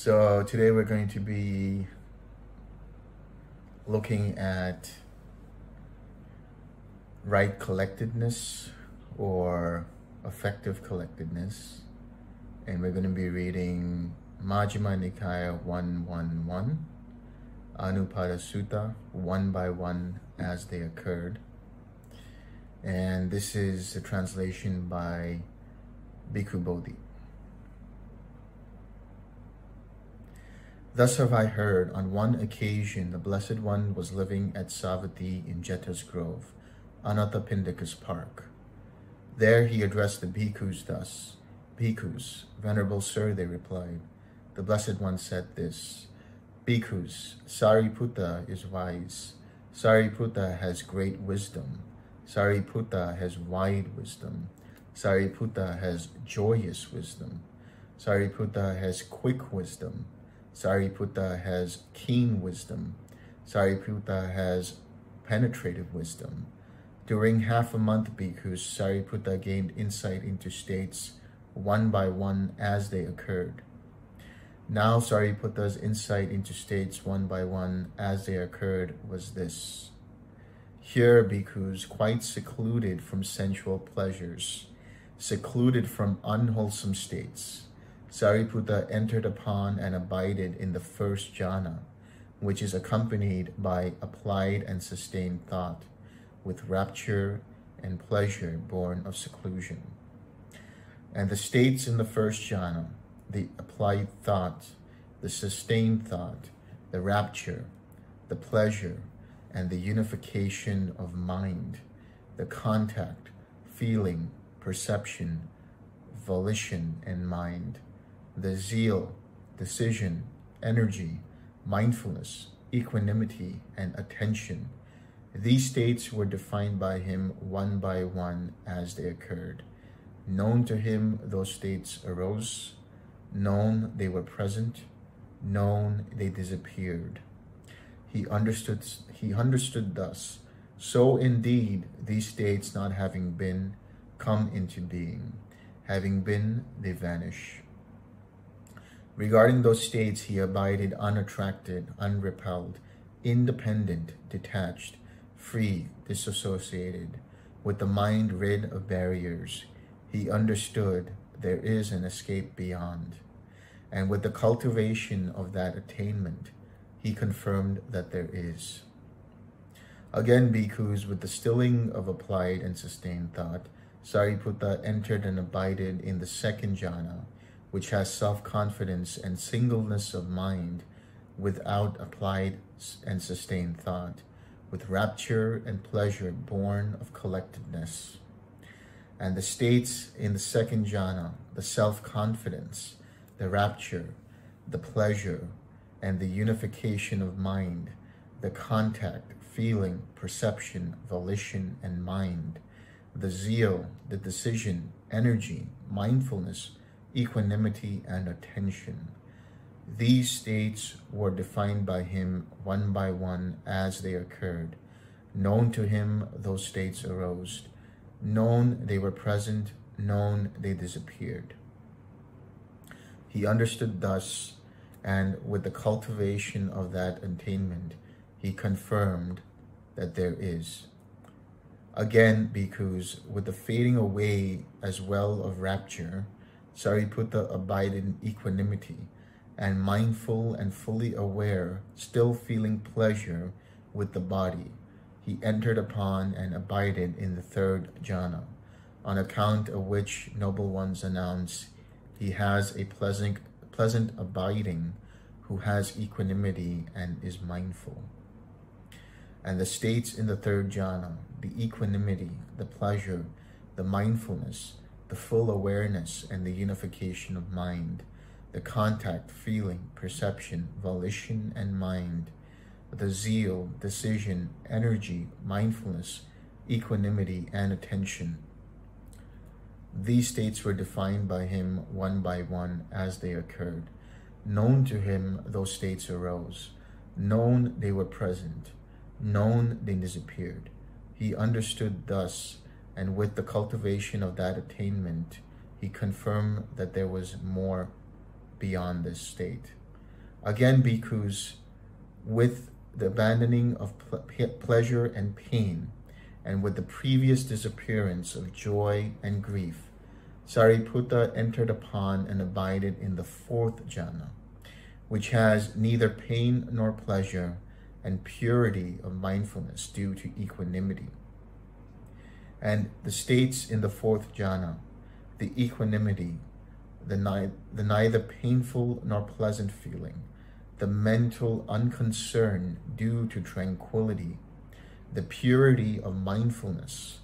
So today we're going to be looking at right collectedness or effective collectedness, and we're going to be reading Majjhima Nikaya 111, Anupada Sutta, one by one as they occurred. And this is a translation by Bhikkhu Bodhi. Thus have I heard, on one occasion the Blessed One was living at Savatthi in Jeta's Grove, Anathapindika's park. There he addressed the bhikkhus thus. Bhikkhus, Venerable Sir, they replied. The Blessed One said this: Bhikkhus, Sariputta is wise. Sariputta has great wisdom. Sariputta has wide wisdom. Sariputta has joyous wisdom. Sariputta has quick wisdom. Sariputta has keen wisdom. Sariputta has penetrative wisdom. During half a month, bhikkhus, Sariputta gained insight into states one by one as they occurred. Now Sariputta's insight into states one by one as they occurred was this: here, bhikkhus, quite secluded from sensual pleasures, secluded from unwholesome states, Sariputta entered upon and abided in the first jhana, which is accompanied by applied and sustained thought, with rapture and pleasure born of seclusion. And the states in the first jhana, the applied thought, the sustained thought, the rapture, the pleasure, and the unification of mind, the contact, feeling, perception, volition, and mind, the zeal, decision, energy, mindfulness, equanimity, and attention. These states were defined by him one by one as they occurred. Known to him, those states arose. Known, they were present. Known, they disappeared. He understood thus. So indeed, these states, not having been, come into being. Having been, they vanish. Regarding those states, he abided unattracted, unrepelled, independent, detached, free, disassociated, with the mind rid of barriers. He understood there is an escape beyond. And with the cultivation of that attainment, he confirmed that there is. Again, bhikkhus, with the stilling of applied and sustained thought, Sariputta entered and abided in the second jhana, which has self-confidence and singleness of mind without applied and sustained thought, with rapture and pleasure born of collectedness. And the states in the second jhana, the self-confidence, the rapture, the pleasure, and the unification of mind, the contact, feeling, perception, volition, and mind, the zeal, the decision, energy, mindfulness, equanimity, and attention. These states were defined by him one by one as they occurred. Known to him, those states arose. Known, they were present. Known, they disappeared. He understood thus, and with the cultivation of that attainment, he confirmed that there is. Again, bhikkhus, with the fading away as well of rapture, Sariputta abided in equanimity, and mindful and fully aware, still feeling pleasure with the body, he entered upon and abided in the third jhana, on account of which noble ones announce, he has a pleasant abiding, who has equanimity and is mindful. And the states in the third jhana, the equanimity, the pleasure, the mindfulness, the full awareness, and the unification of mind, the contact, feeling, perception, volition, and mind, the zeal, decision, energy, mindfulness, equanimity, and attention. These states were defined by him one by one as they occurred. Known to him, those states arose. Known, they were present. Known, they disappeared. He understood thus, and with the cultivation of that attainment, he confirmed that there was more beyond this state. Again, bhikkhus, with the abandoning of pleasure and pain, and with the previous disappearance of joy and grief, Sariputta entered upon and abided in the fourth jhana, which has neither pain nor pleasure, and purity of mindfulness due to equanimity. And the states in the fourth jhana, the equanimity, the neither painful nor pleasant feeling, the mental unconcern due to tranquility, the purity of mindfulness,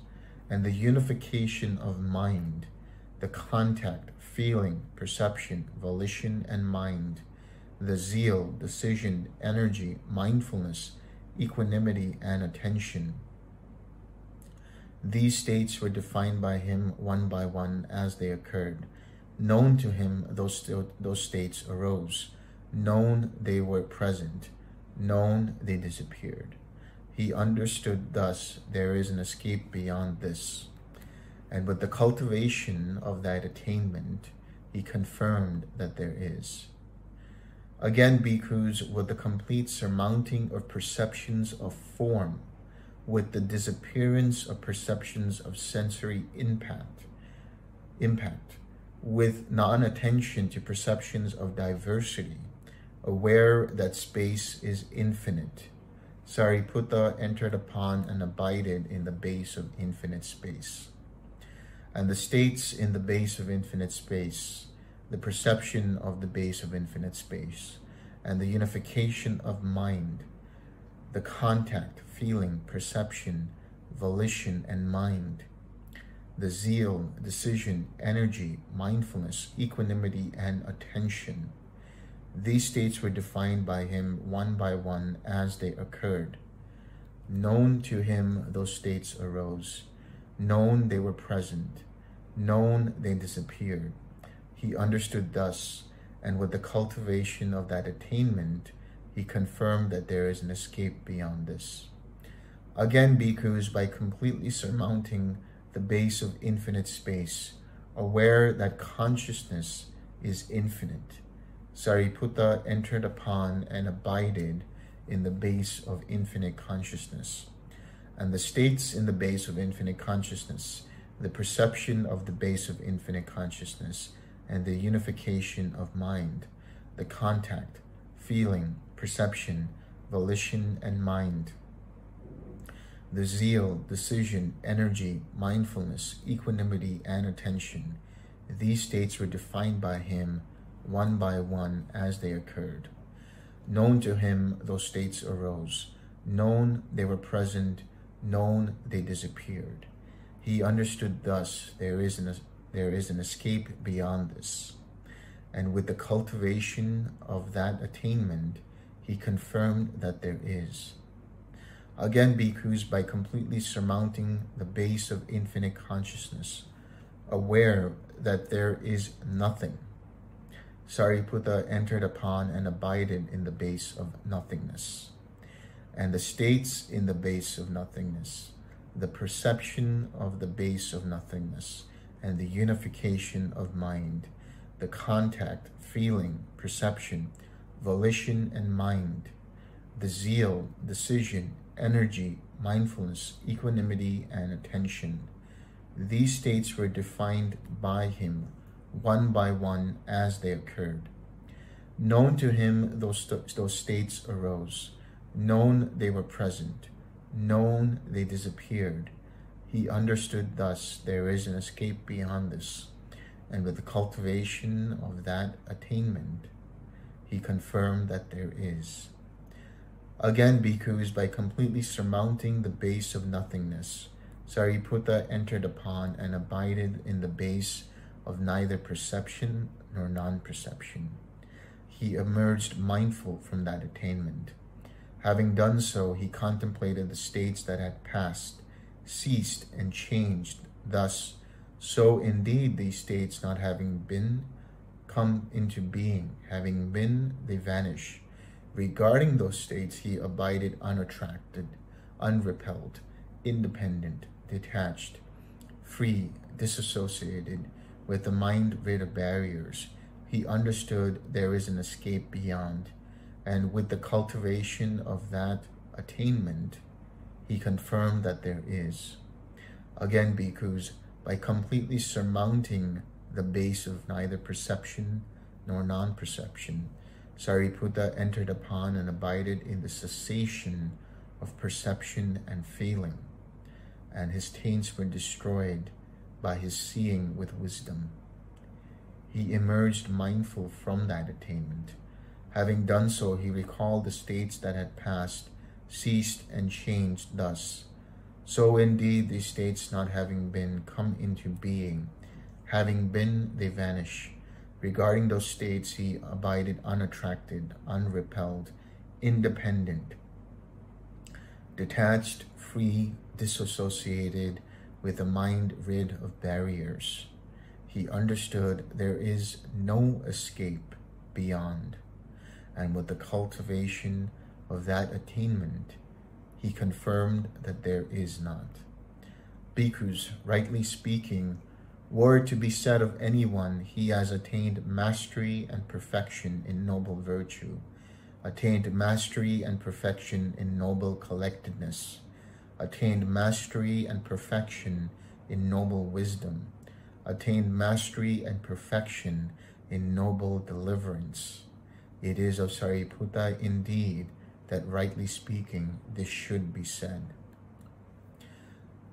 and the unification of mind, the contact, feeling, perception, volition, and mind, the zeal, decision, energy, mindfulness, equanimity, and attention. These states were defined by him one by one as they occurred. Known to him, those states arose. Known, they were present. Known, they disappeared. He understood thus there is an escape beyond this. And with the cultivation of that attainment, he confirmed that there is. Again, bhikkhus, with the complete surmounting of perceptions of form, with the disappearance of perceptions of sensory impact, with non-attention to perceptions of diversity, aware that space is infinite, Sariputta entered upon and abided in the base of infinite space. And the states in the base of infinite space, the perception of the base of infinite space, and the unification of mind, the contact, feeling, perception, volition, and mind, the zeal, decision, energy, mindfulness, equanimity, and attention. These states were defined by him one by one as they occurred. Known to him, those states arose. Known, they were present. Known, they disappeared. He understood thus, and with the cultivation of that attainment, he confirmed that there is an escape beyond this. Again, bhikkhus, by completely surmounting the base of infinite space, aware that consciousness is infinite, Sariputta entered upon and abided in the base of infinite consciousness. And the states in the base of infinite consciousness, the perception of the base of infinite consciousness, and the unification of mind, the contact, feeling, perception, volition, and mind, the zeal, decision, energy, mindfulness, equanimity, and attention. These states were defined by him one by one as they occurred. Known to him, those states arose. Known, they were present. Known, they disappeared. He understood thus there is an escape beyond this. And with the cultivation of that attainment, he confirmed that there is. Again, bhikkhus, by completely surmounting the base of infinite consciousness, aware that there is nothing, Sariputta entered upon and abided in the base of nothingness. And the states in the base of nothingness, the perception of the base of nothingness, and the unification of mind, the contact, feeling, perception, volition, and mind, the zeal, decision, energy, mindfulness, equanimity, and attention. These states were defined by him one by one as they occurred. Known to him, those states arose. Known, they were present. Known, they disappeared. He understood thus there is an escape beyond this, and with the cultivation of that attainment, he confirmed that there is. Again, bhikkhus, by completely surmounting the base of nothingness, Sariputta entered upon and abided in the base of neither perception nor non-perception. He emerged mindful from that attainment. Having done so, he contemplated the states that had passed, ceased, and changed. Thus, so indeed these states, not having been, come into being. Having been, they vanish. Regarding those states, he abided unattracted, unrepelled, independent, detached, free, disassociated, with the mind rid of barriers. He understood there is an escape beyond. and with the cultivation of that attainment, he confirmed that there is. Again, bhikkhus, by completely surmounting the base of neither perception nor non-perception, Sariputta entered upon and abided in the cessation of perception and feeling, and his taints were destroyed by his seeing with wisdom. He emerged mindful from that attainment. Having done so, he recalled the states that had passed, ceased, and changed thus. So indeed, these states not having been come into being, having been, they vanish. Regarding those states, he abided unattracted, unrepelled, independent, detached, free, disassociated, with a mind rid of barriers. He understood there is no escape beyond, and with the cultivation of that attainment, he confirmed that there is not. Bhikkhus, rightly speaking, were it to be said of anyone, he has attained mastery and perfection in noble virtue, attained mastery and perfection in noble collectedness, attained mastery and perfection in noble wisdom, attained mastery and perfection in noble deliverance. It is of Sariputta indeed that, rightly speaking, this should be said.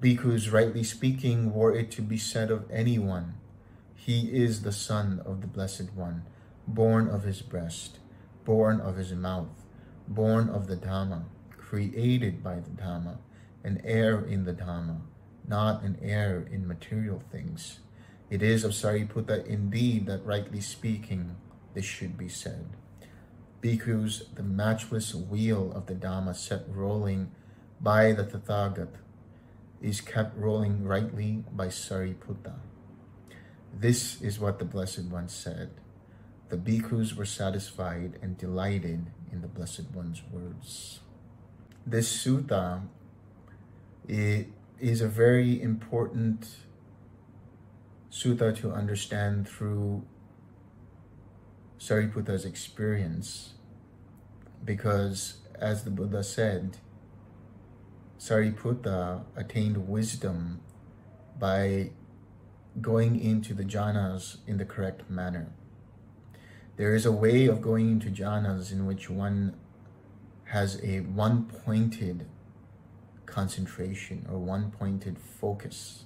Bhikkhus, rightly speaking, were it to be said of anyone, he is the son of the Blessed One, born of his breast, born of his mouth, born of the Dhamma, created by the Dhamma, an heir in the Dhamma, not an heir in material things. It is of Sariputta indeed that, rightly speaking, this should be said. Bhikkhus, the matchless wheel of the Dhamma set rolling by the Tathagat is kept rolling rightly by Sariputta. This is what the Blessed One said. The bhikkhus were satisfied and delighted in the Blessed One's words. This sutta is a very important sutta to understand through Sariputta's experience, because as the Buddha said, Sariputta attained wisdom by going into the jhanas in the correct manner. There is a way of going into jhanas in which one has a one-pointed concentration or one-pointed focus.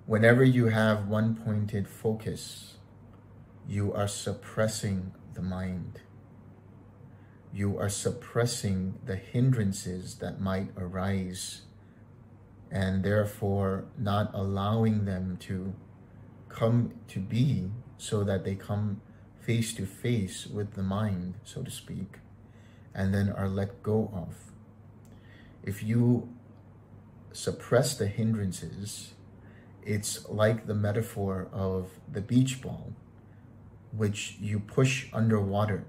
Whenever you have one-pointed focus, you are suppressing the mind. You are suppressing the hindrances that might arise, and therefore not allowing them to come to be, so that they come face to face with the mind, so to speak, and then are let go of. If you suppress the hindrances, it's like the metaphor of the beach ball, which you push underwater,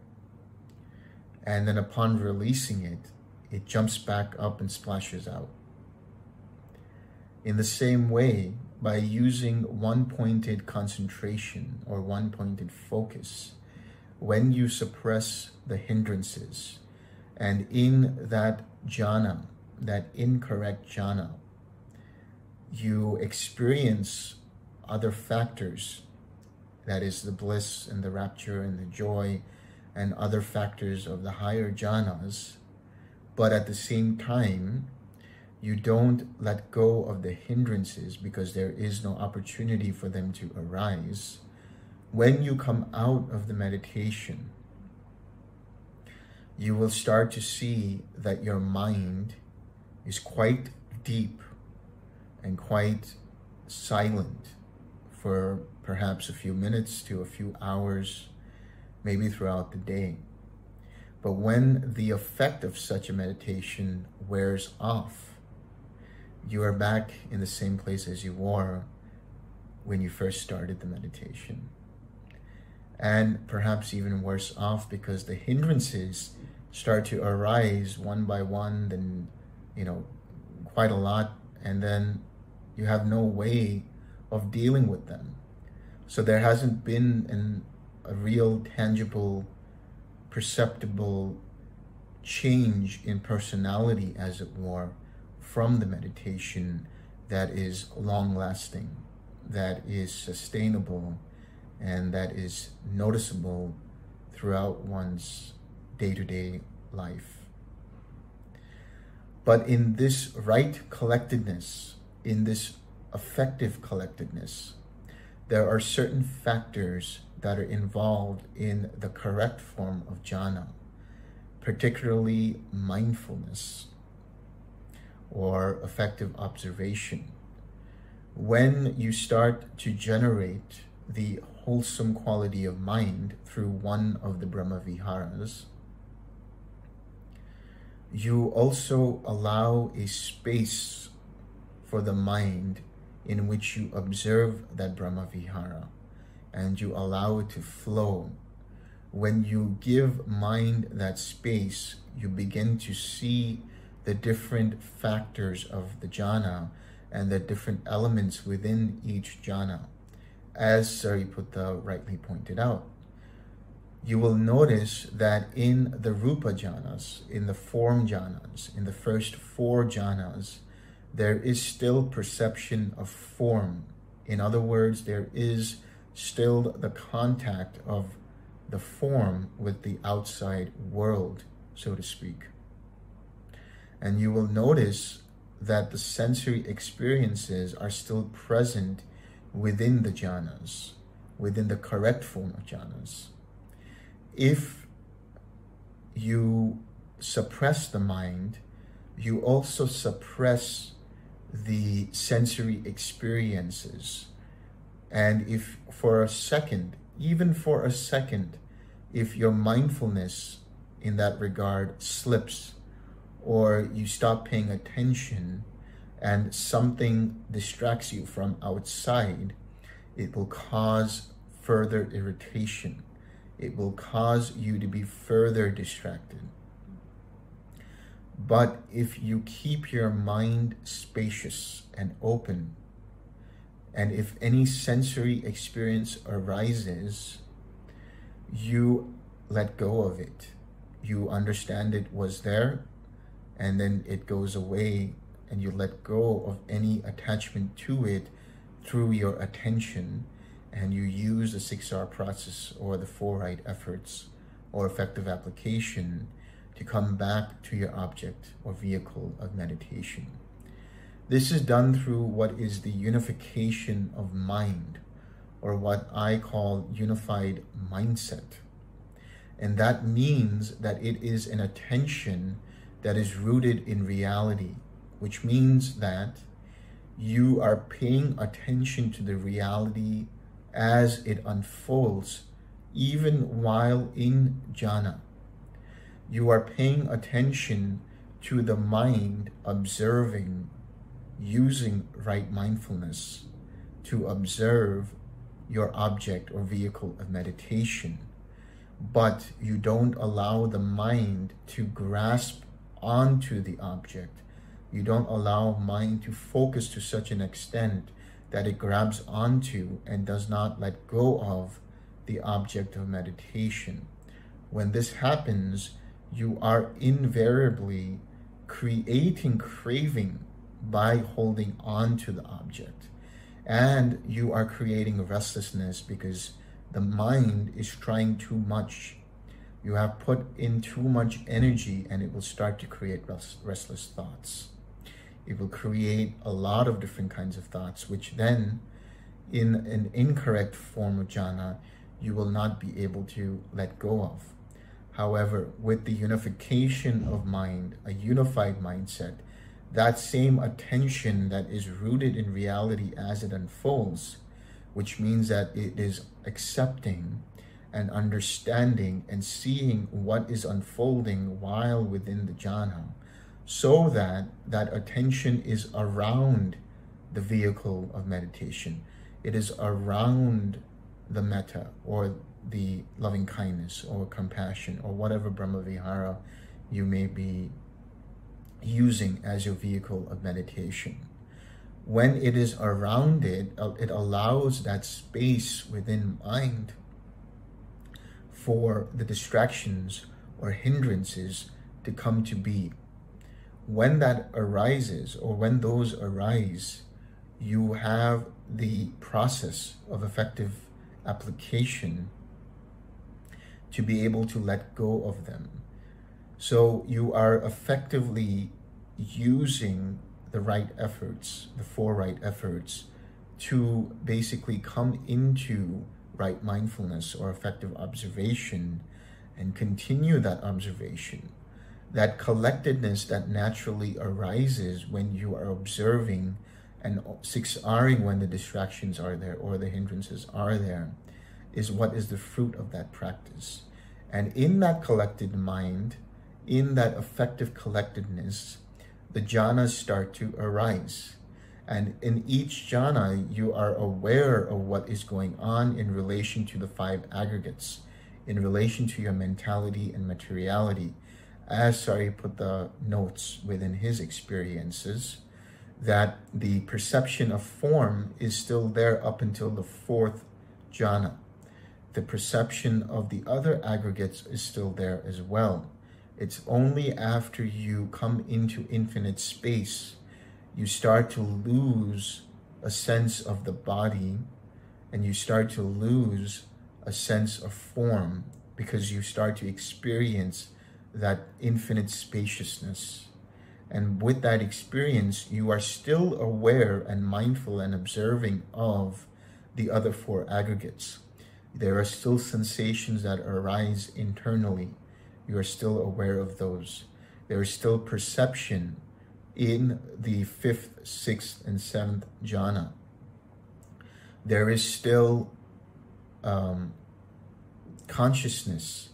and then upon releasing it, it jumps back up and splashes out. In the same way, by using one-pointed concentration or one-pointed focus, when you suppress the hindrances, and in that jhana, that incorrect jhana, you experience other factors, that is the bliss and the rapture and the joy and other factors of the higher jhanas, but at the same time, you don't let go of the hindrances because there is no opportunity for them to arise. When you come out of the meditation, you will start to see that your mind is quite deep and quite silent for perhaps a few minutes to a few hours, maybe throughout the day. But when the effect of such a meditation wears off, you are back in the same place as you were when you first started the meditation. And perhaps even worse off, because the hindrances start to arise one by one, then, quite a lot, and then you have no way of dealing with them. So there hasn't been a real tangible perceptible change in personality, as it were, from the meditation that is long-lasting, that is sustainable, and that is noticeable throughout one's day-to-day life. But in this right collectedness, in this effective collectedness, there are certain factors that are involved in the correct form of jhana, particularly mindfulness or effective observation. When you start to generate the wholesome quality of mind through one of the Brahma Viharas, you also allow a space for the mind in which you observe that Brahma Vihara, and you allow it to flow. When you give mind that space, you begin to see the different factors of the jhana and the different elements within each jhana. As Sariputta rightly pointed out, you will notice that in the rupa jhanas, in the form jhanas, in the first 4 jhanas, there is still perception of form. In other words, there is still the contact of the form with the outside world, so to speak. And you will notice that the sensory experiences are still present within the jhanas, within the correct form of jhanas. If you suppress the mind, you also suppress the sensory experiences. And if for a second, even for a second, if your mindfulness in that regard slips, or you stop paying attention and something distracts you from outside, it will cause further irritation. It will cause you to be further distracted. But if you keep your mind spacious and open, and if any sensory experience arises, you let go of it. You understand it was there, and then it goes away, and you let go of any attachment to it through your attention, and you use the 6R process or the 4 right efforts or effective application to come back to your object or vehicle of meditation. This is done through what is the unification of mind, or what I call unified mindset. And that means that it is an attention that is rooted in reality, which means that you are paying attention to the reality as it unfolds, even while in jhana. You are paying attention to the mind observing, using right mindfulness to observe your object or vehicle of meditation. But you don't allow the mind to grasp onto the object. You don't allow mind to focus to such an extent that it grabs onto and does not let go of the object of meditation. When this happens, you are invariably creating craving by holding on to the object. And you are creating restlessness because the mind is trying too much. You have put in too much energy, and it will start to create restless thoughts. It will create a lot of different kinds of thoughts, which then, in an incorrect form of jhana, you will not be able to let go of. However, with the unification of mind, a unified mindset, that same attention that is rooted in reality as it unfolds, which means that it is accepting and understanding and seeing what is unfolding while within the jhana, so that that attention is around the vehicle of meditation. It is around the metta, or the loving kindness, or compassion, or whatever Brahmavihara you may be using as your vehicle of meditation. When it is around it, it allows that space within mind for the distractions or hindrances to come to be. When that arises, or when those arise, you have the process of effective application to be able to let go of them. So you are effectively using the right efforts, the 4 right efforts, to basically come into right mindfulness or effective observation and continue that observation. That collectedness that naturally arises when you are observing and 6Ring when the distractions are there or the hindrances are there is what is the fruit of that practice. And in that collected mind, in that effective collectedness, the jhanas start to arise. And in each jhana, you are aware of what is going on in relation to the 5 aggregates, in relation to your mentality and materiality. As Sariputta notes within his experiences, that the perception of form is still there up until the 4th jhana. The perception of the other aggregates is still there as well. It's only after you come into infinite space, you start to lose a sense of the body, and you start to lose a sense of form, because you start to experience that infinite spaciousness. And with that experience, you are still aware and mindful and observing of the other 4 aggregates. There are still sensations that arise internally. You are still aware of those. There is still perception in the 5th, 6th, and 7th jhana. There is still consciousness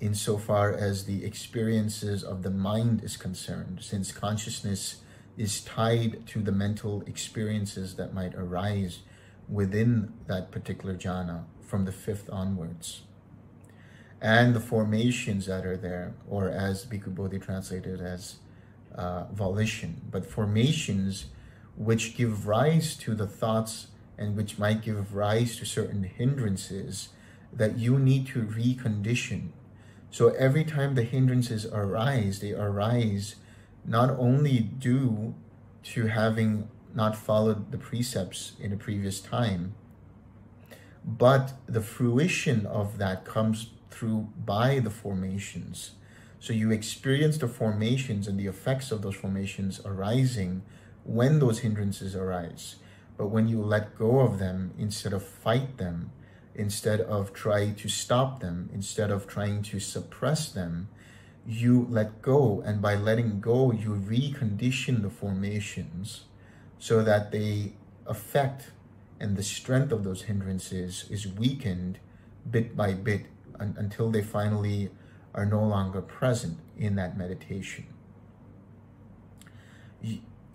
insofar as the experiences of the mind is concerned, since consciousness is tied to the mental experiences that might arise within that particular jhana from the 5th onwards. And the formations that are there, or as Bhikkhu Bodhi translated as volition, but formations which give rise to the thoughts and which might give rise to certain hindrances that you need to recondition. So every time the hindrances arise, they arise not only due to having not followed the precepts in a previous time, but the fruition of that comes through by the formations. So you experience the formations and the effects of those formations arising when those hindrances arise. But when you let go of them, instead of fight them, instead of try to stop them, instead of trying to suppress them, you let go. And by letting go, you recondition the formations so that they affect, and the strength of those hindrances is weakened bit by bit until they finally are no longer present in that meditation.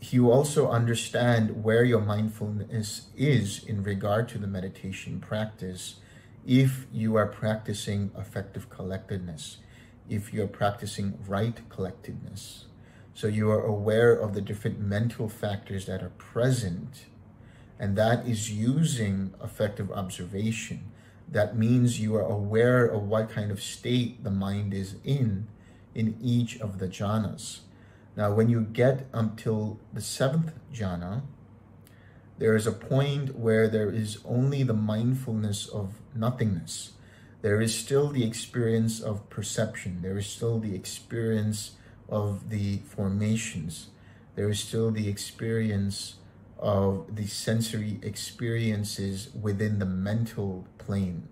You also understand where your mindfulness is in regard to the meditation practice if you are practicing effective collectedness, if you are practicing right collectedness. So you are aware of the different mental factors that are present, and that is using effective observation. That means you are aware of what kind of state the mind is in each of the jhanas. Now, when you get until the 7th jhana, there is a point where there is only the mindfulness of nothingness. There is still the experience of perception. There is still the experience of the formations. There is still the experience of the sensory experiences within the mental plane,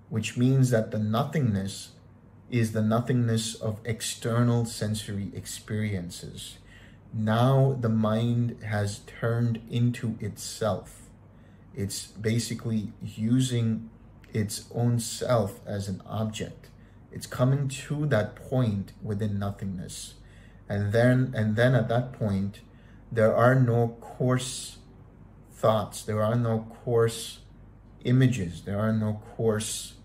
which means that the nothingness is the nothingness of external sensory experiences. Now the mind has turned into itself. It's basically using its own self as an object. It's coming to that point within nothingness. And then at that point, there are no coarse thoughts, there are no coarse images, there are no coarse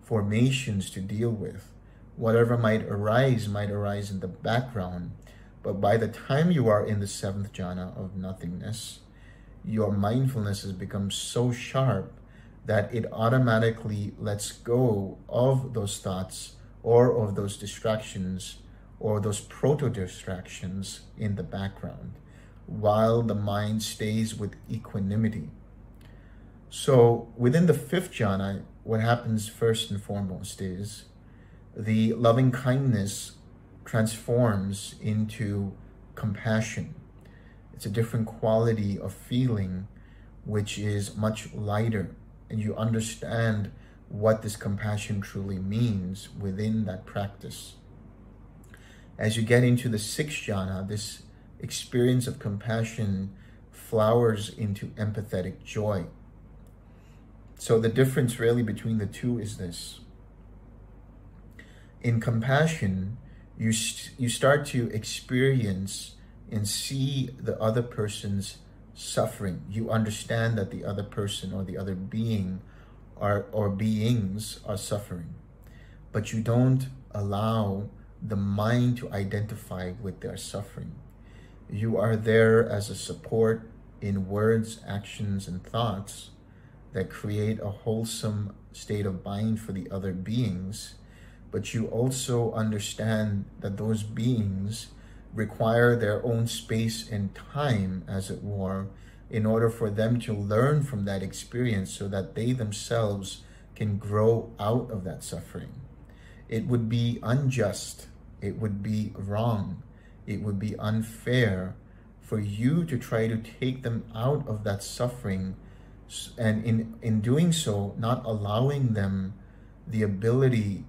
formations to deal with. Whatever might arise in the background, but by the time you are in the 7th jhana of nothingness, your mindfulness has become so sharp that it automatically lets go of those thoughts or of those distractions or those proto-distractions in the background, while the mind stays with equanimity. So within the fifth jhana, what happens first and foremost is the loving kindness transforms into compassion. It's a different quality of feeling, which is much lighter, and you understand what this compassion truly means within that practice. As you get into the sixth jhana, this experience of compassion flowers into empathetic joy. So the difference really between the two is this. In compassion, you start to experience and see the other person's suffering. You understand that the other person or the other being or beings are suffering, but you don't allow the mind to identify with their suffering. You are there as a support in words, actions, and thoughts that create a wholesome state of mind for the other beings, but you also understand that those beings require their own space and time, as it were, in order for them to learn from that experience so that they themselves can grow out of that suffering. It would be unjust, it would be wrong, it would be unfair for you to try to take them out of that suffering, and in doing so, not allowing them the ability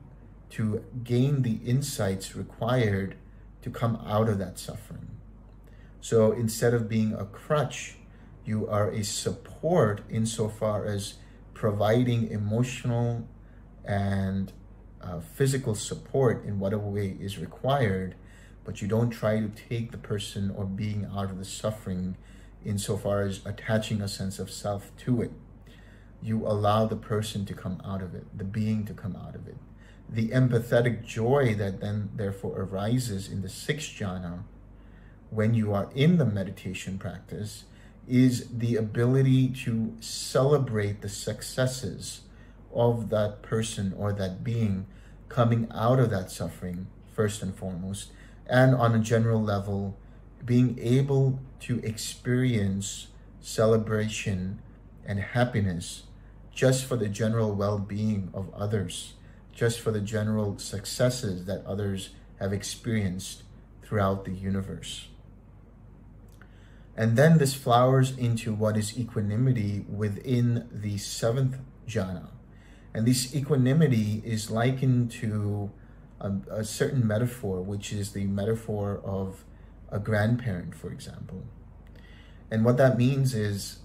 to gain the insights required to come out of that suffering. So instead of being a crutch, you are a support insofar as providing emotional and physical support in whatever way is required, but you don't try to take the person or being out of the suffering insofar as attaching a sense of self to it. You allow the person to come out of it, the being to come out of it. The empathetic joy that then therefore arises in the sixth jhana when you are in the meditation practice is the ability to celebrate the successes of that person or that being coming out of that suffering, first and foremost, and on a general level, being able to experience celebration and happiness just for the general well-being of others, just for the general successes that others have experienced throughout the universe. And then this flowers into what is equanimity within the seventh jhana. And this equanimity is likened to a certain metaphor, which is the metaphor of a grandparent, for example. And what that means is,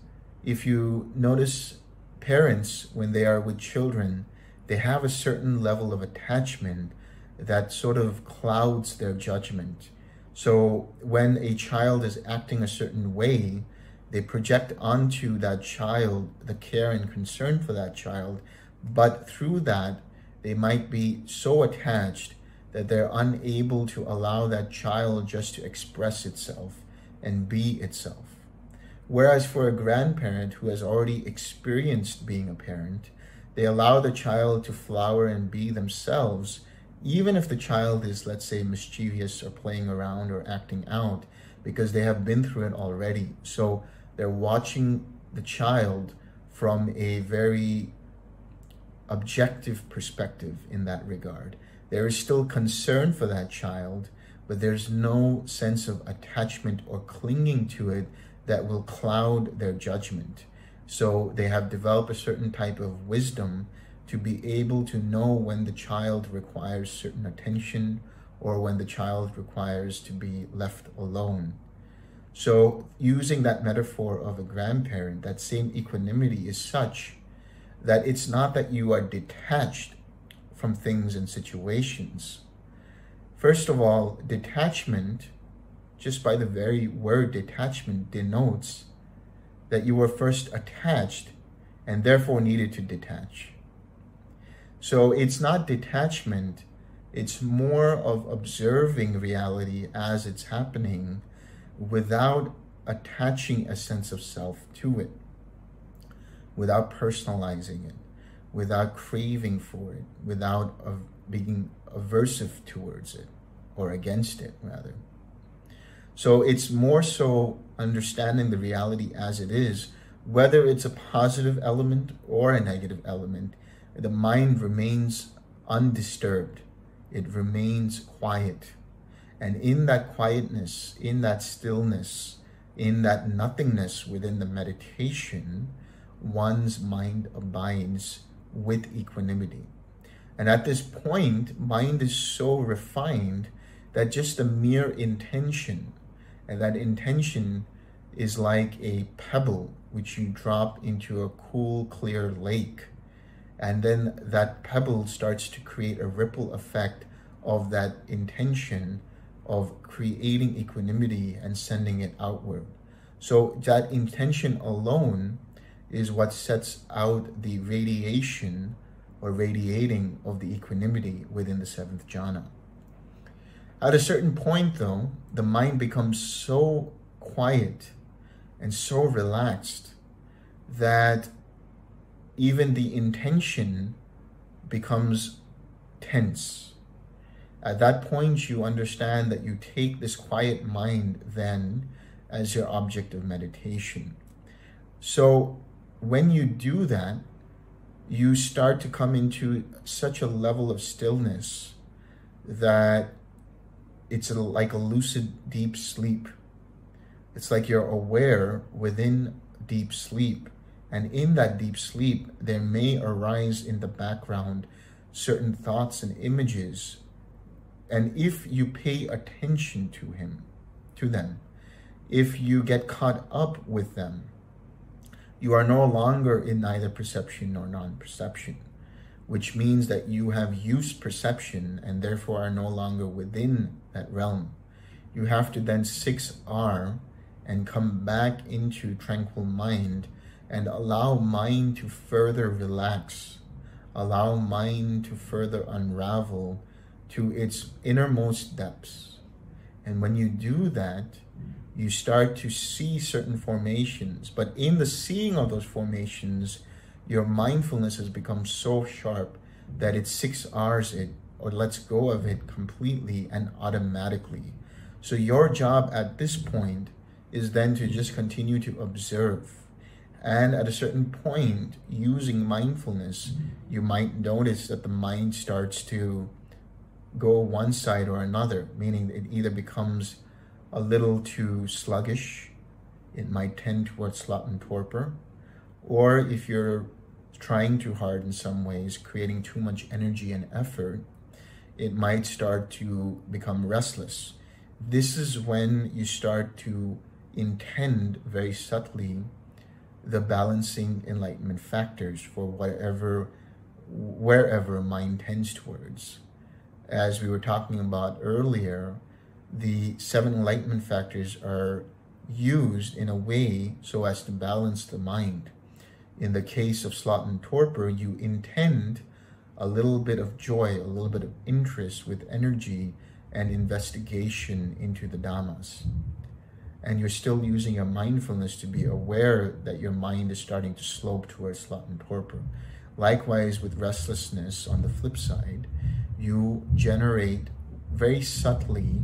if you notice parents, when they are with children, they have a certain level of attachment that sort of clouds their judgment. So when a child is acting a certain way, they project onto that child the care and concern for that child, but through that, they might be so attached that they're unable to allow that child just to express itself and be itself. Whereas for a grandparent who has already experienced being a parent, they allow the child to flower and be themselves, even if the child is, let's say, mischievous or playing around or acting out, because they have been through it already. So they're watching the child from a very objective perspective in that regard. There is still concern for that child, but there's no sense of attachment or clinging to it that will cloud their judgment. So they have developed a certain type of wisdom to be able to know when the child requires certain attention or when the child requires to be left alone. So using that metaphor of a grandparent, that same equanimity is such that it's not that you are detached from things and situations. First of all, detachment, just by the very word detachment, denotes that you were first attached and therefore needed to detach. So it's not detachment, it's more of observing reality as it's happening without attaching a sense of self to it. without personalizing it, without craving for it, without being aversive towards it, or against it, rather. So it's more so understanding the reality as it is, whether it's a positive element or a negative element. The mind remains undisturbed. It remains quiet. And in that quietness, in that stillness, in that nothingness within the meditation, one's mind abides with equanimity. And at this point, mind is so refined that just a mere intention, and that intention is like a pebble which you drop into a cool, clear lake. And then that pebble starts to create a ripple effect of that intention of creating equanimity and sending it outward. So that intention alone is what sets out the radiation or radiating of the equanimity within the seventh jhana. At a certain point, though, the mind becomes so quiet and so relaxed that even the intention becomes tense. At that point, you understand that you take this quiet mind then as your object of meditation. So when you do that, you start to come into such a level of stillness that it's like a lucid deep sleep. It's like you're aware within deep sleep. And in that deep sleep, there may arise in the background certain thoughts and images. And if you pay attention to them, if you get caught up with them, you are no longer in neither perception nor non-perception, which means that you have used perception and therefore are no longer within that realm. You have to then 6R and come back into tranquil mind and allow mind to further relax, allow mind to further unravel to its innermost depths. And when you do that, you start to see certain formations, but in the seeing of those formations, your mindfulness has become so sharp that it 6Rs it or lets go of it completely and automatically. So your job at this point is then to just continue to observe. And at a certain point, using mindfulness, you might notice that the mind starts to go one side or another, meaning it either becomes a little too sluggish, it might tend towards sloth and torpor, or if you're trying too hard in some ways, creating too much energy and effort, it might start to become restless. This is when you start to intend very subtly the balancing enlightenment factors for wherever mind tends towards. As we were talking about earlier, the 7 enlightenment factors are used in a way so as to balance the mind. In the case of sloth and torpor, you intend a little bit of joy, a little bit of interest with energy and investigation into the Dhammas. And you're still using your mindfulness to be aware that your mind is starting to slope towards sloth and torpor. Likewise, with restlessness, on the flip side, you generate very subtly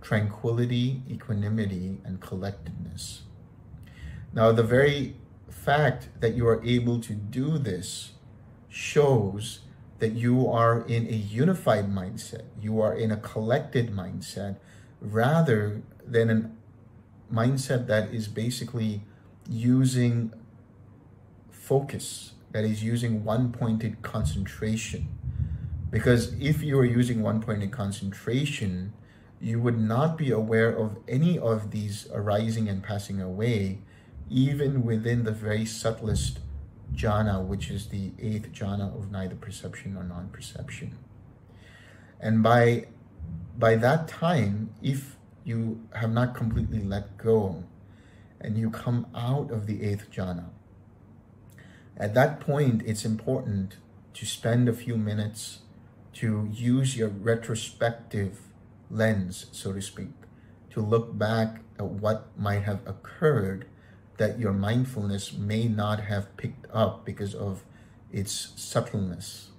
tranquility, equanimity, and collectedness. Now, the very fact that you are able to do this shows that you are in a unified mindset. You are in a collected mindset rather than a mindset that is basically using focus, that is using one-pointed concentration. Because if you are using one-pointed concentration, you would not be aware of any of these arising and passing away, even within the very subtlest jhana, which is the 8th jhana of neither perception nor non-perception. And by that time, if you have not completely let go and you come out of the 8th jhana, at that point, it's important to spend a few minutes to use your retrospective lens, so to speak, to look back at what might have occurred that your mindfulness may not have picked up because of its subtleness.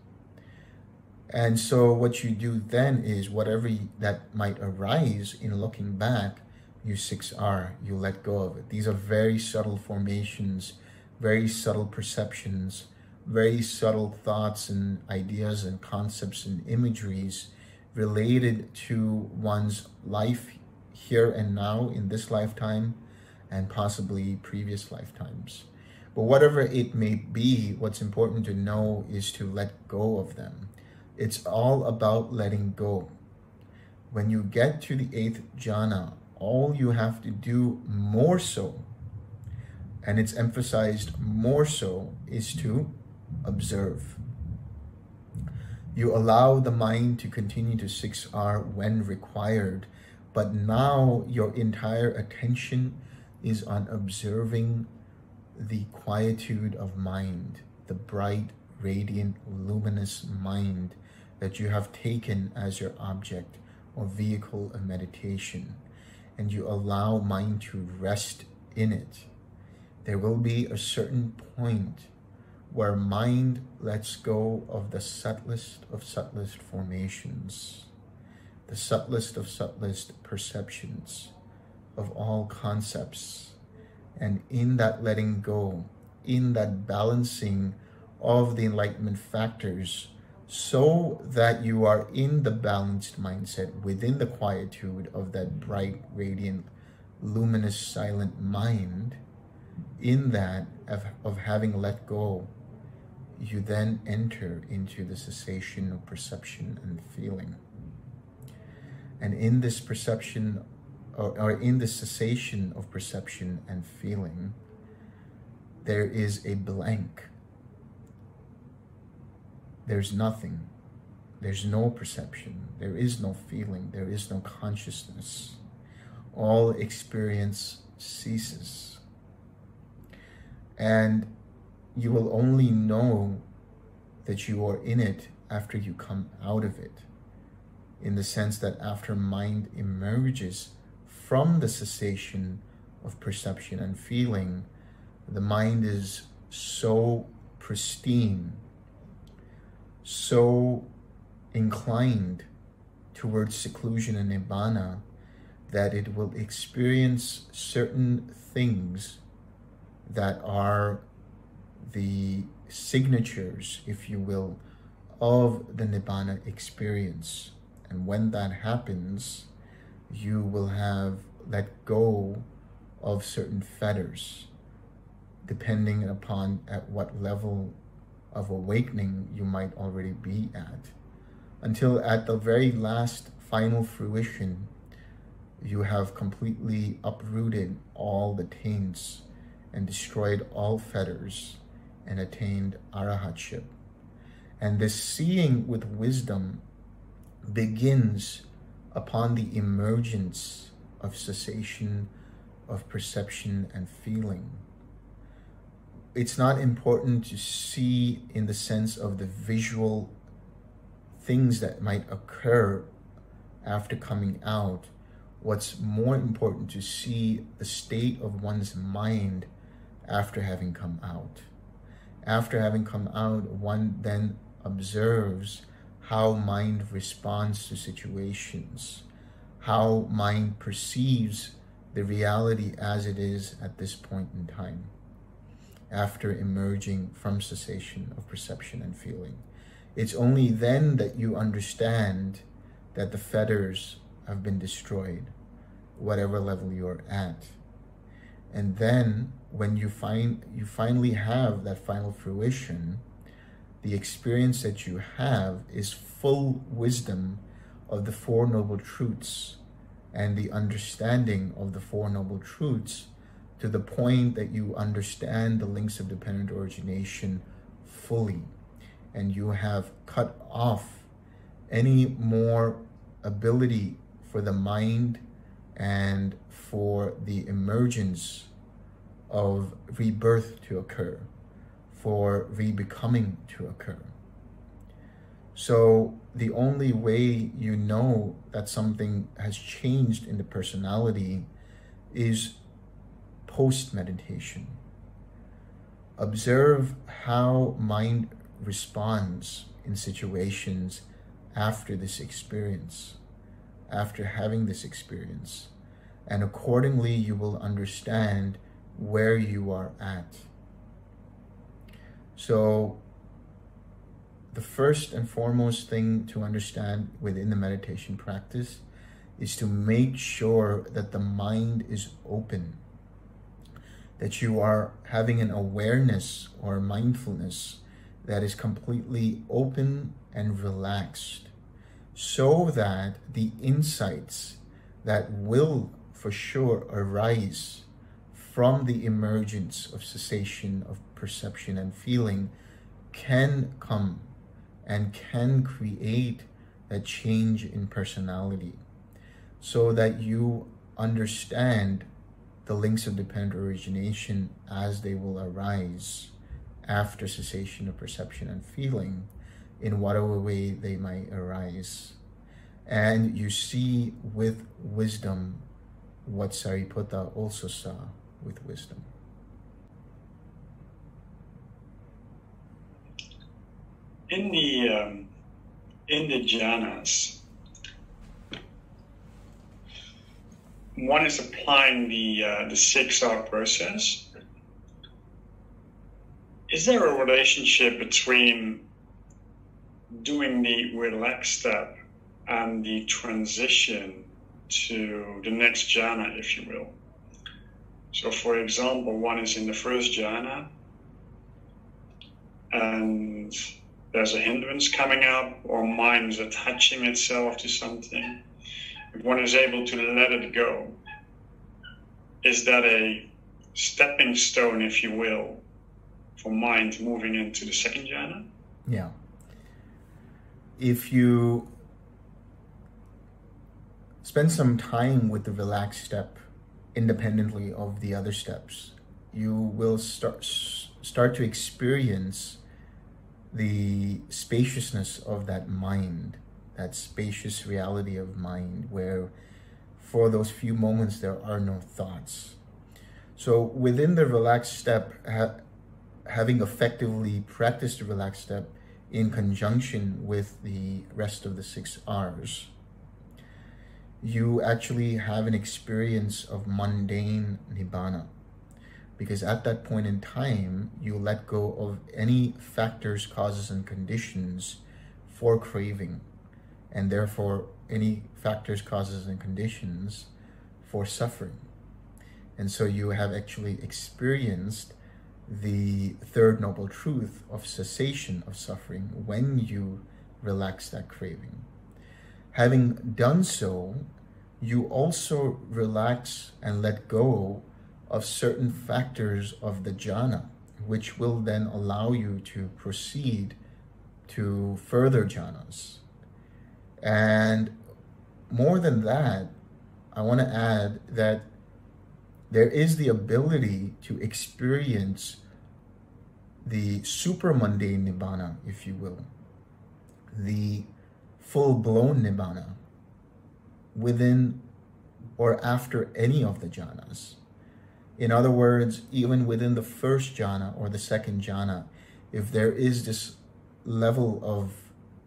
And so what you do then is whatever that might arise in looking back, you 6R, you let go of it. These are very subtle formations, very subtle perceptions, very subtle thoughts and ideas and concepts and imageries related to one's life here and now in this lifetime and possibly previous lifetimes. But whatever it may be, what's important to know is to let go of them. It's all about letting go. When you get to the 8th jhana, all you have to do more so, and it's emphasized more so, is to observe. You allow the mind to continue to 6R when required, but now your entire attention is on observing the quietude of mind, the bright, radiant, luminous mind that you have taken as your object or vehicle of meditation, and you allow mind to rest in it. There will be a certain point where mind lets go of the subtlest of subtlest formations, the subtlest of subtlest perceptions of all concepts. And in that letting go, in that balancing of the enlightenment factors, so that you are in the balanced mindset within the quietude of that bright, radiant, luminous, silent mind, in that of having let go, you then enter into the cessation of perception and feeling. And in this perception, or in the cessation of perception and feeling, there is a blank. There's nothing. There's no perception. There is no feeling. There is no consciousness. All experience ceases. And you will only know that you are in it after you come out of it, in the sense that after mind emerges from the cessation of perception and feeling, the mind is so pristine, so inclined towards seclusion and nibbana, that it will experience certain things that are the signatures, if you will, of the nibbana experience. And when that happens, you will have let go of certain fetters, depending upon at what level of awakening you might already be at, until at the very last final fruition, you have completely uprooted all the taints and destroyed all fetters and attained arahatship. And this seeing with wisdom begins upon the emergence of cessation of perception and feeling. It's not important to see in the sense of the visual things that might occur after coming out. What's more important to see the state of one's mind after having come out. After having come out, one then observes how mind responds to situations, how mind perceives the reality as it is at this point in time, after emerging from cessation of perception and feeling. It's only then that you understand that the fetters have been destroyed, whatever level you're at. And then when you finally have that final fruition, the experience that you have is full wisdom of the Four Noble Truths and the understanding of the Four Noble Truths, to the point that you understand the links of dependent origination fully, and you have cut off any more ability for the mind and for the emergence of rebirth to occur, for rebecoming to occur. So the only way you know that something has changed in the personality is post-meditation. Observe how mind responds in situations after this experience, after having this experience. And accordingly, you will understand where you are at. So, the first and foremost thing to understand within the meditation practice is to make sure that the mind is open, that you are having an awareness or mindfulness that is completely open and relaxed, so that the insights that will for sure arise from the emergence of cessation of perception and feeling can come and can create a change in personality, so that you understand the links of dependent origination as they will arise after cessation of perception and feeling, in whatever way they might arise. And you see with wisdom what Sariputta also saw with wisdom. In the jhanas, one is applying the 6R process. Is there a relationship between doing the relaxed step and the transition to the next jhana, if you will? So, for example, one is in the first jhana, and there's a hindrance coming up, or mind is attaching itself to something. If one is able to let it go, is that a stepping stone, if you will, for mind moving into the second jhana? Yeah. If you spend some time with the relaxed step independently of the other steps, you will start to experience the spaciousness of that mind, that spacious reality of mind, where for those few moments there are no thoughts. So within the relaxed step, having effectively practiced the relaxed step in conjunction with the rest of the 6 R's, you actually have an experience of mundane nibbana. Because at that point in time, you let go of any factors, causes, and conditions for craving, and therefore any factors, causes, and conditions for suffering. And so you have actually experienced the third noble truth of cessation of suffering when you relax that craving. Having done so, you also relax and let go of certain factors of the jhana, which will then allow you to proceed to further jhanas. And more than that, I want to add that there is the ability to experience the supramundane nibbana, if you will, the full-blown nibbana within or after any of the jhanas. In other words, even within the first jhana or the second jhana, if there is this level of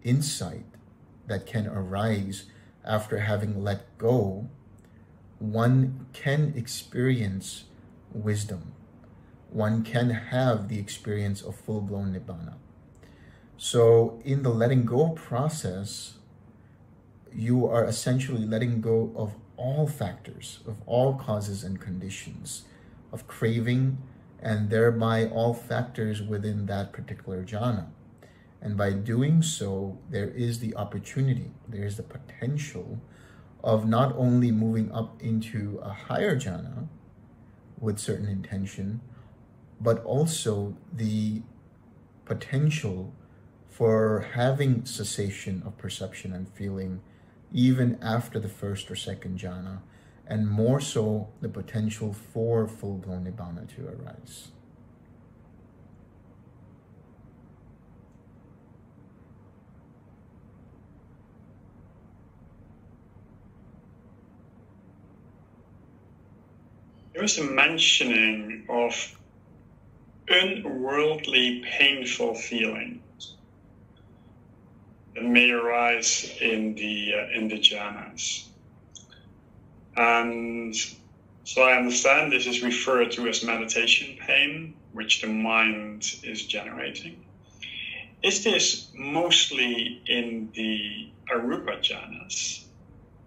insight that can arise after having let go, one can experience wisdom. One can have the experience of full-blown nibbana. So in the letting go process, you are essentially letting go of all factors, of all causes and conditions, of craving, and thereby all factors within that particular jhana. And by doing so, there is the opportunity, there is the potential of not only moving up into a higher jhana with certain intention, but also the potential for having cessation of perception and feeling even after the first or second jhana, and more so the potential for full-blown nibbana to arise. there is a mentioning of unworldly painful feelings that may arise in the jhanas. And so I understand this is referred to as meditation pain, which the mind is generating. Is this mostly in the arupa jhanas,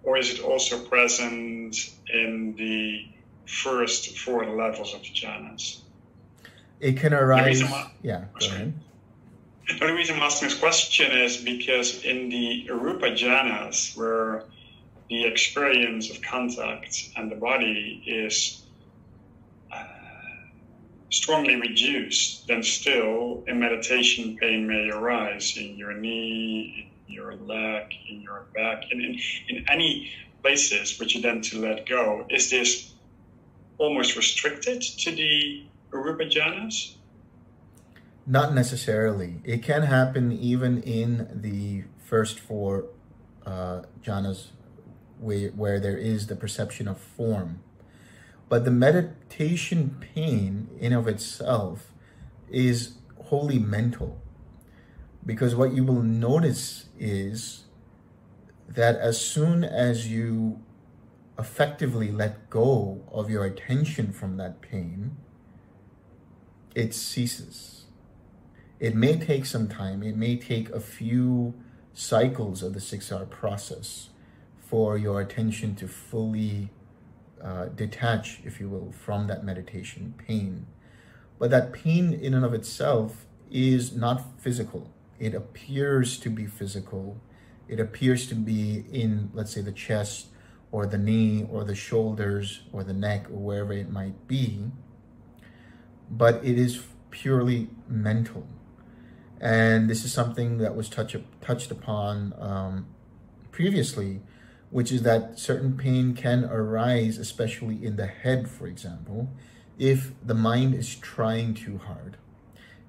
or is it also present in the first 4 levels of the jhanas? It can arise. Yeah, go ahead. The only reason I'm asking this question is because in the arupa jhanas, where the experience of contact and the body is strongly reduced, then still in meditation pain may arise in your knee, in your leg, in your back, in any places which you then to let go. Is this almost restricted to the arupa jhanas? Not necessarily. It can happen even in the first 4 jhanas where there is the perception of form. But the meditation pain in of itself is wholly mental. Because what you will notice is that as soon as you effectively let go of your attention from that pain, it ceases. It may take some time. It may take a few cycles of the 6R process for your attention to fully detach, if you will, from that meditation pain. But that pain in and of itself is not physical. It appears to be physical. It appears to be in, let's say, the chest or the knee or the shoulders or the neck or wherever it might be. But it is purely mental. And this is something that was touched upon previously, which is that certain pain can arise, especially in the head, for example, if the mind is trying too hard.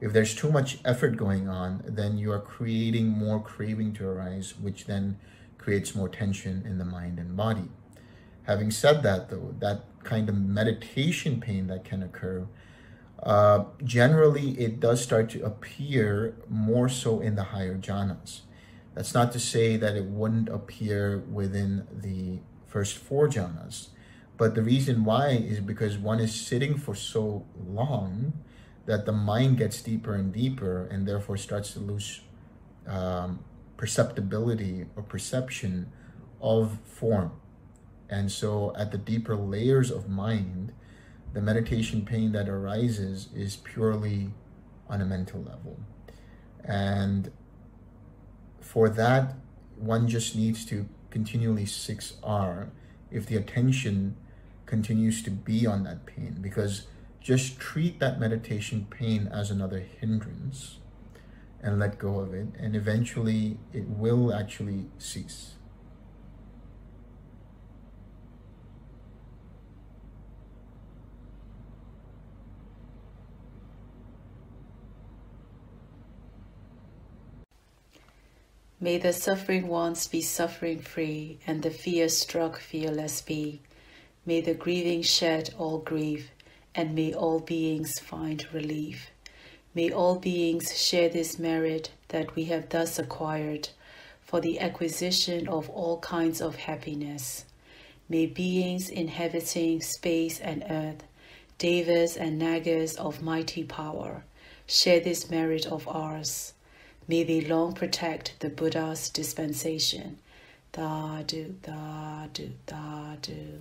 If there's too much effort going on, then you are creating more craving to arise, which then creates more tension in the mind and body. Having said that, though, that kind of meditation pain that can occur, generally it does start to appear more so in the higher jhanas. That's not to say that it wouldn't appear within the first 4 jhanas, but the reason why is because one is sitting for so long that the mind gets deeper and deeper and therefore starts to lose perceptibility or perception of form. And so at the deeper layers of mind, the meditation pain that arises is purely on a mental level. And for that, one just needs to continually 6R if the attention continues to be on that pain, because just treat that meditation pain as another hindrance and let go of it, and eventually it will actually cease. May the suffering ones be suffering free, and the fear-struck fearless be. May the grieving shed all grief, and may all beings find relief. May all beings share this merit that we have thus acquired for the acquisition of all kinds of happiness. May beings inhabiting space and earth, devas and nagas of mighty power, share this merit of ours. May they long protect the Buddha's dispensation. Dhadu, dhadu, dhadu.